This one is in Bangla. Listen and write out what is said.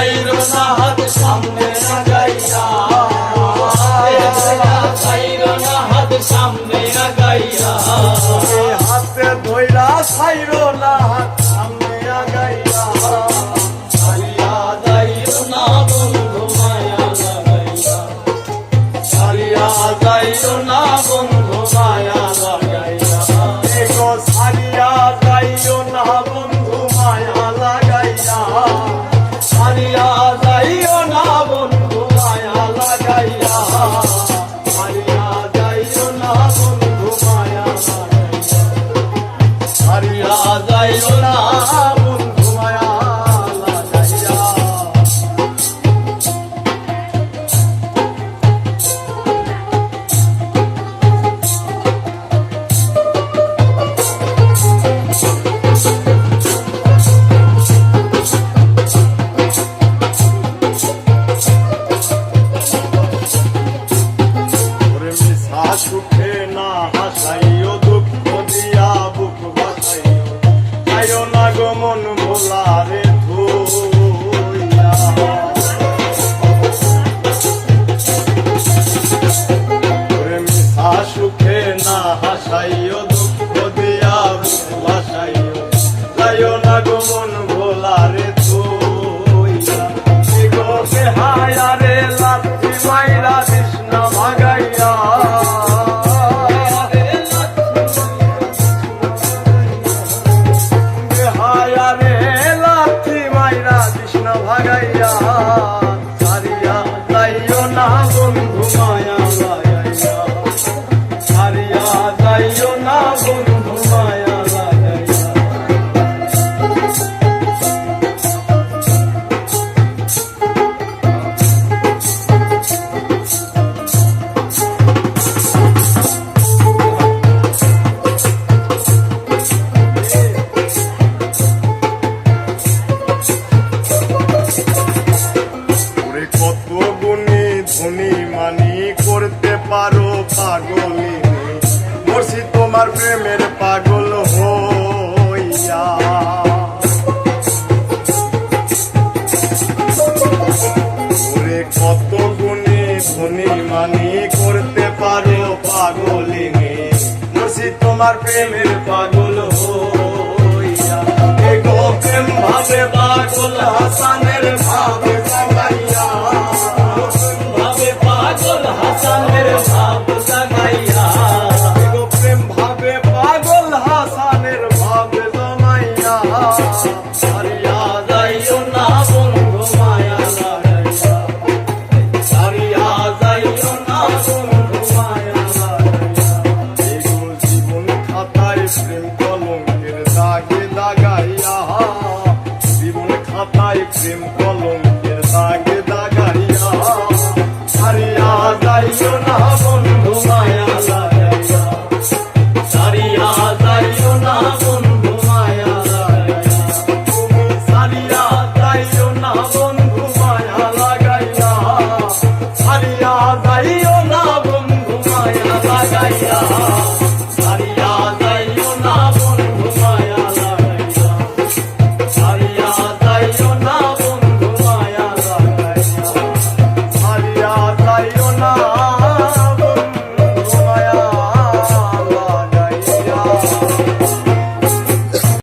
ছাইরো না হাত সামনে আগাইয়া, ছাইরো না হাত সামনে আগাইয়া, হাতে ধইরা ছাইরো না হাত সামনে আগাইয়া, ছাড়িয়া যাইও না বন্ধু মায়া লাগাইয়া, ছাড়িয়া যাইও না বন্ধু মায়া লাগাইয়া, এগো ছাড়িয়া যাইও না বন্ধু মায়া লাগাইয়া, ছাড়িয়া যাইও না বন্ধু মায়া লাগাইয়া, ছাড়িয়া যাইও না বন্ধু মায়া লাগাইয়া, ছাড়িয়া যাইও না বন্ধু মায়া লাগাইয়া। সুখে না হাসাইও দুঃখ দিয়া বুক বাসাইও, আইও না গো মন ভোলারে ধুইয়া। মিশা সুখে না হাসাইও দুঃখ দিয়া বুক বাসাইও, আইও না গো মন ভোলারে ধুইয়া। গো বেহায়া রে লাথি মাইরা কৃষ্ণ ভাগাইয়া, ভাগাইয়া, ছাড়িয়া যাইও না বন্ধু মায়া লাগাইয়া, ছাড়িয়া যাইও না বন্ধু মায়া লাগাইয়া। কত গুণী ধনী মানি করতে পারো পাগলিনী, মরছি তোমার প্রেমের পাগল হইয়া। ওরে কত গুণী ধনী মানি করতে পারো পাগলিনী, মরছি তোমার প্রেমের পাগল হইয়া। এগো প্রেম ভাবে পাগল হাসানের ভাবে জাগাইয়া, ভাবে পাগল হাসানের ভাব জাগাইয়া, এগো প্রেম ভাবে পাগল হাসানের ভাবে জমাইয়া, ছাড়িয়া যাইও না বন্ধু মায়া লাগাইয়া, ছাড়িয়া যাইও না বন্ধু মায়া লাগাইয়া, এগো জীবন খাতায় প্রেম কলঙ্কের দাগে দাগাইয়া, জীবন খাতায় প্রেম কলঙ্কের দাগে দাগাইয়া, ছাড়িয়া যাইও না বন্ধু মায়া লাগাইয়া, ছাড়িয়া যাইও না বন্ধু মায়া লাগাইয়া, তুমি ছাড়িয়া যাইও না বন্ধু মায়া লাগাইয়া, ছাড়িয়া যাইও না বন্ধু মায়া লাগাইয়া।